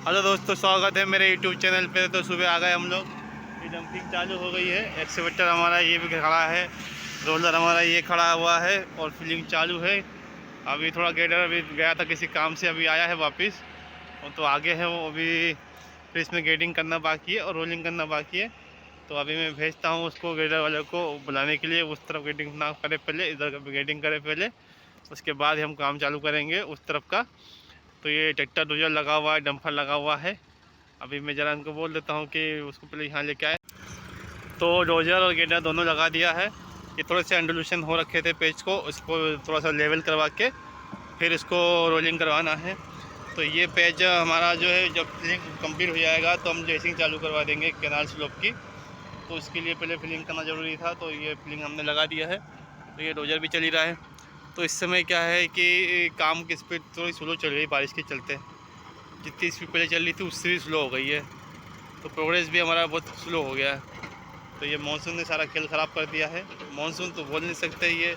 Hello दोस्तों, स्वागत है मेरे यूट्यूब चैनल पे। तो सुबह आ गए हम लोग, ये डंपिंग चालू हो गई है। एक्सीवेटर हमारा ये भी खड़ा है, रोलर हमारा ये खड़ा हुआ है और फिलिंग चालू है। अभी थोड़ा गेडर अभी गया था किसी काम से, अभी आया है वापस और तो आगे है वो। अभी फिर इसमें गेडिंग करना बाकी है और रोलिंग करना बाकी है। तो अभी मैं भेजता हूँ उसको, गेडर वाले को बुलाने के लिए। उस तरफ गेडिंग ना करे पहले, इधर गेडिंग करे पहले, उसके बाद ही हम काम चालू करेंगे उस तरफ का। तो ये ट्रैक्टर डोजर लगा हुआ है, डंपर लगा हुआ है। अभी मैं ज़रा इनको बोल देता हूँ कि उसको पहले यहाँ लेके आए। तो डोजर और गेडर दोनों लगा दिया है। ये थोड़े से अंडुलेशन हो रखे थे पेज को, उसको थोड़ा सा लेवल करवा के फिर इसको रोलिंग करवाना है। तो ये पेज हमारा जो है, जब फिलिंग कंप्लीट हो जाएगा तो हम ड्रेसिंग चालू करवा देंगे कैनाल स्लोप की। तो इसके लिए पहले फिलिंग करना ज़रूरी था, तो ये फिलिंग हमने लगा दिया है। तो ये डोजर भी चल ही रहा है। तो इस समय क्या है कि काम की स्पीड थोड़ी स्लो चल रही है बारिश के चलते। जितनी स्पीड पहले चल रही थी उससे भी स्लो हो गई है, तो प्रोग्रेस भी हमारा बहुत स्लो हो गया है। तो ये मानसून ने सारा खेल ख़राब कर दिया है। मानसून तो बोल नहीं सकते ये,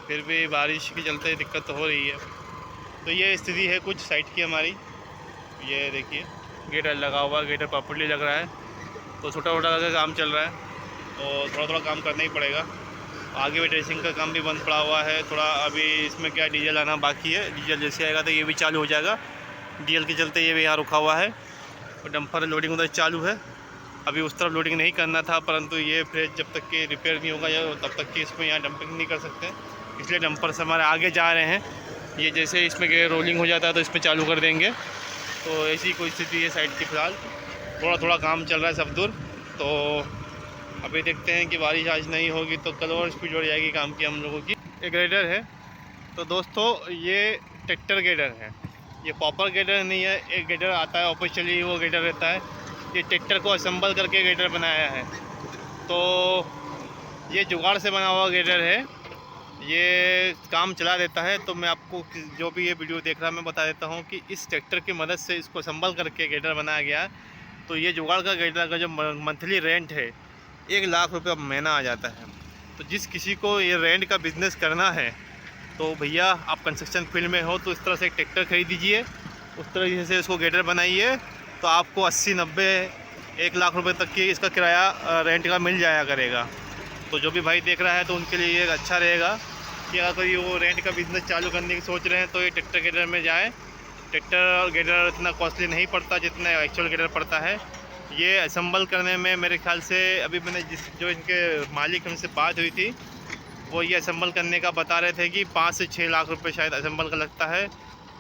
फिर भी बारिश के चलते दिक्कत तो हो रही है। तो ये स्थिति है कुछ साइड की हमारी। ये देखिए, गेटर लगा हुआ, गेटर प्रॉपर्ली लग रहा है। तो छोटा छोटा करके काम चल रहा है और थोड़ा थोड़ा काम करना ही पड़ेगा। आगे भी ड्रेसिंग का काम भी बंद पड़ा हुआ है थोड़ा। अभी इसमें क्या डीजल आना बाकी है, डीजल जैसे आएगा तो ये भी चालू हो जाएगा। डीजल के चलते ये भी यहाँ रुका हुआ है और डंपर लोडिंग उधर चालू है। अभी उस तरफ लोडिंग नहीं करना था, परंतु ये फ्रेज जब तक कि रिपेयर नहीं होगा या तब तक कि इसमें यहाँ डंपिंग नहीं कर सकते, इसलिए डंपर से हमारे आगे जा रहे हैं। ये जैसे इसमें रोलिंग हो जाता है तो इसमें चालू कर देंगे। तो ऐसी कोई स्थिति है साइड की फ़िलहाल। थोड़ा थोड़ा काम चल रहा है सब दूर। तो अभी देखते हैं कि बारिश आज नहीं होगी तो कल और स्पीड बढ़ जाएगी काम की हम लोगों की। एक ग्रेडर है। तो दोस्तों ये ट्रैक्टर ग्रेडर है, ये प्रॉपर ग्रेडर नहीं है। एक ग्रेडर आता है ऑफिशियली, वो ग्रेडर रहता है। ये ट्रैक्टर को असेंबल करके ग्रेडर बनाया है। तो ये जुगाड़ से बना हुआ ग्रेडर है, ये काम चला देता है। तो मैं आपको जो भी ये वीडियो देख रहा है मैं बता देता हूँ कि इस ट्रैक्टर की मदद से इसको असेंबल करके ग्रेडर बनाया गया है। तो ये जुगाड़ का ग्रेडर का जो मंथली रेंट है 1 लाख रुपये महीना आ जाता है। तो जिस किसी को ये रेंट का बिज़नेस करना है तो भैया आप कंस्ट्रक्शन फील्ड में हो तो इस तरह से एक ट्रैक्टर खरीद दीजिए, उस तरह से इसको ग्रेडर बनाइए। तो आपको 80-90 1 लाख रुपये तक की इसका किराया रेंट का मिल जाया करेगा। तो जो भी भाई देख रहा है तो उनके लिए ये अच्छा रहेगा कि अगर कोई वो रेंट का बिज़नेस चालू करने की सोच रहे हैं तो ये ट्रैक्टर ग्रेडर में जाएँ। ट्रैक्टर और ग्रेडर इतना कॉस्टली नहीं पड़ता जितना एक्चुअल ग्रेडर पड़ता है। ये असेंबल करने में मेरे ख्याल से, अभी मैंने जो इनके मालिक हमसे बात हुई थी, वो ये असेंबल करने का बता रहे थे कि 5 से 6 लाख रुपए शायद असेंबल का लगता है।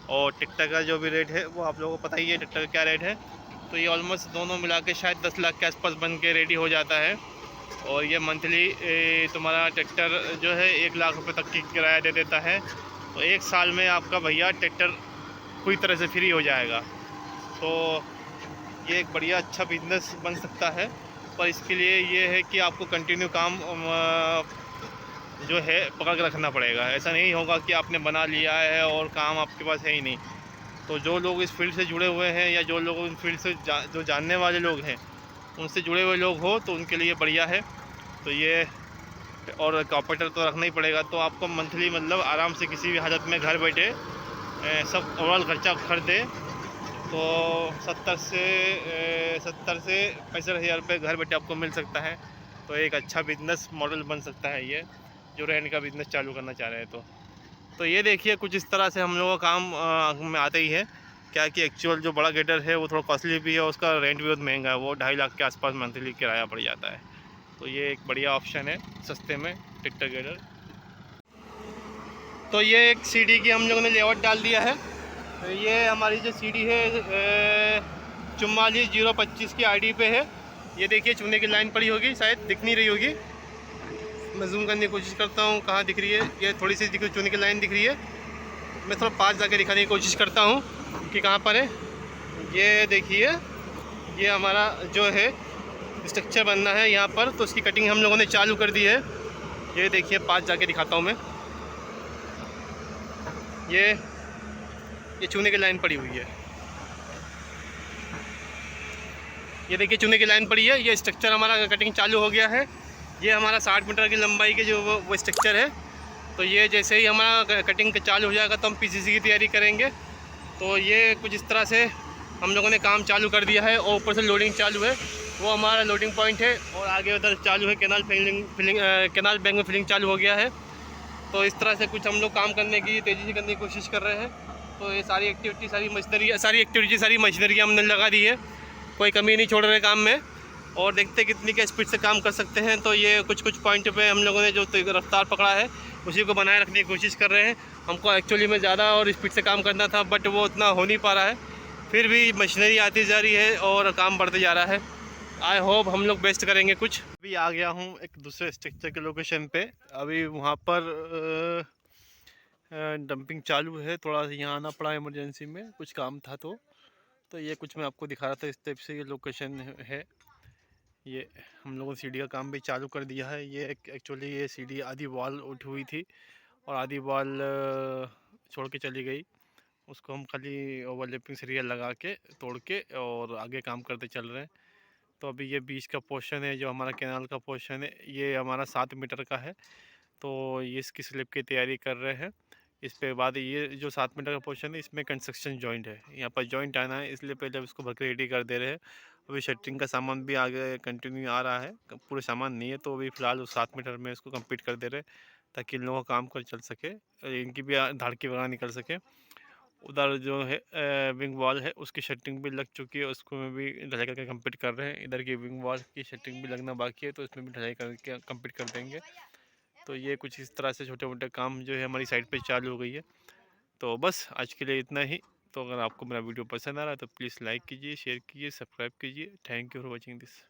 और ट्रैक्टर का जो भी रेट है वो आप लोगों को पता ही है ट्रैक्टर का क्या रेट है। तो ये ऑलमोस्ट दोनों मिला के शायद 10 लाख के आसपास बन के रेडी हो जाता है। और ये मंथली तुम्हारा ट्रैक्टर जो है 1 लाख रुपये तक की किराया दे देता है। तो 1 साल में आपका भैया ट्रैक्टर पूरी तरह से फ्री हो जाएगा। तो ये एक बढ़िया अच्छा बिजनेस बन सकता है। पर इसके लिए ये है कि आपको कंटिन्यू काम जो है पकड़ के रखना पड़ेगा। ऐसा नहीं होगा कि आपने बना लिया है और काम आपके पास है ही नहीं। तो जो लोग इस फील्ड से जुड़े हुए हैं या जो लोग इस फील्ड से जो जानने वाले लोग हैं, उनसे जुड़े हुए लोग हो तो उनके लिए बढ़िया है। तो ये और ऑपरेटर तो रखना ही पड़ेगा। तो आपको मंथली मतलब आराम से किसी भी हालत में घर बैठे सब ओवरऑल खर्चा खर्च दे तो 70 से 65 हज़ार रुपये घर बैठे आपको मिल सकता है। तो एक अच्छा बिजनेस मॉडल बन सकता है ये, जो रेंट का बिज़नेस चालू करना चाह रहे हैं। तो ये देखिए कुछ इस तरह से हम लोगों का काम में आते ही है। क्या कि एक्चुअल जो बड़ा गेटर है वो थोड़ा कॉस्टली भी है, उसका रेंट भी बहुत महंगा है, वो 2.5 लाख के आसपास मंथली किराया पड़ जाता है। तो ये एक बढ़िया ऑप्शन है सस्ते में ट्रैक्टर गेटर। तो ये एक सीढ़ी की हम लोगों ने लेआउट डाल दिया है। तो ये हमारी जो सीढ़ी है 44025 की आईडी पे है। ये देखिए चुनने की लाइन पड़ी होगी, शायद दिख नहीं रही होगी। मैं जूम करने की कोशिश करता हूँ, कहाँ दिख रही है? ये थोड़ी सी चुनने की लाइन दिख रही है। मैं थोड़ा पास जाके दिखाने की कोशिश करता हूँ कि कहाँ पर है। ये देखिए, ये हमारा जो है स्ट्रक्चर बनना है यहाँ पर, तो उसकी कटिंग हम लोगों ने चालू कर दी है। ये देखिए पास जाके दिखाता हूँ मैं। ये चूने की लाइन पड़ी हुई है। ये देखिए चूने की लाइन पड़ी है। ये स्ट्रक्चर हमारा कटिंग चालू हो गया है। ये हमारा 60 मीटर की लंबाई के जो वो स्ट्रक्चर है। तो ये जैसे ही हमारा कटिंग चालू हो जाएगा तो हम पीसीसी की तैयारी करेंगे। तो ये कुछ इस तरह से हम लोगों ने काम चालू कर दिया है और ऊपर से लोडिंग चालू है। वो हमारा लोडिंग पॉइंट है और आगे उधर चालू है कैनाल कैनाल बैंक में फिलिंग चालू हो गया है। तो इस तरह से कुछ हम लोग काम करने की तेज़ी से करने की कोशिश कर रहे हैं। तो ये सारी एक्टिविटी सारी मशीनरी हमने लगा दी है, कोई कमी नहीं छोड़ रहे काम में। और देखते कितनी के स्पीड से काम कर सकते हैं। तो ये कुछ पॉइंट पे हम लोगों ने जो रफ्तार पकड़ा है उसी को बनाए रखने की कोशिश कर रहे हैं। हमको एक्चुअली में ज़्यादा और स्पीड से काम करना था, बट वो उतना हो नहीं पा रहा है। फिर भी मशीनरी आती जा रही है और काम बढ़ते जा रहा है। आई होप हम लोग बेस्ट करेंगे कुछ। अभी आ गया हूँ एक दूसरे स्ट्रक्चर के लोकेशन पे। अभी वहाँ पर डंपिंग चालू है। थोड़ा सा यहाँ आना पड़ा इमरजेंसी में, कुछ काम था। तो ये कुछ मैं आपको दिखा रहा था। इस टाइप से ये लोकेशन है। ये हम लोगों ने सीढ़ी का काम भी चालू कर दिया है। ये एक्चुअली ये सीढ़ी आधी वॉल उठी हुई थी और आधी वॉल छोड़ के चली गई। उसको हम खाली ओवरलैपिंग सरिया लगा के तोड़ के और आगे काम करते चल रहे हैं। तो अभी ये बीच का पोर्शन है, जो हमारा कैनाल का पोर्शन है, ये हमारा 7 मीटर का है। तो ये इसकी स्लिप की तैयारी कर रहे हैं। इस पे बाद ये जो 7 मीटर का पोर्शन है, इसमें कंस्ट्रक्शन जॉइंट है। यहाँ पर जॉइंट आना है, इसलिए पहले उसको भर के रेडी कर दे रहे हैं। अभी शटरिंग का सामान भी आगे कंटिन्यू आ रहा है। पूरे सामान नहीं है, तो अभी फ़िलहाल उस 7 मीटर में इसको कंप्लीट कर दे रहे हैं, ताकि इन लोगों का काम कर चल सके, इनकी भी धाड़ की वगैरह निकल सके। उधर जो है विंग वॉल है, उसकी शटरिंग भी लग चुकी है, उसको में भी ढलाई करके कंप्लीट कर रहे हैं। इधर की विंग वॉल की शटरिंग भी लगना बाकी है, तो इसमें भी ढलाई करके कंप्लीट कर देंगे। तो ये कुछ इस तरह से छोटे मोटे काम जो है हमारी साइड पे चालू हो गई है। तो बस आज के लिए इतना ही। तो अगर आपको मेरा वीडियो पसंद आ रहा है तो प्लीज़ लाइक कीजिए, शेयर कीजिए, सब्सक्राइब कीजिए। Thank you for watching this.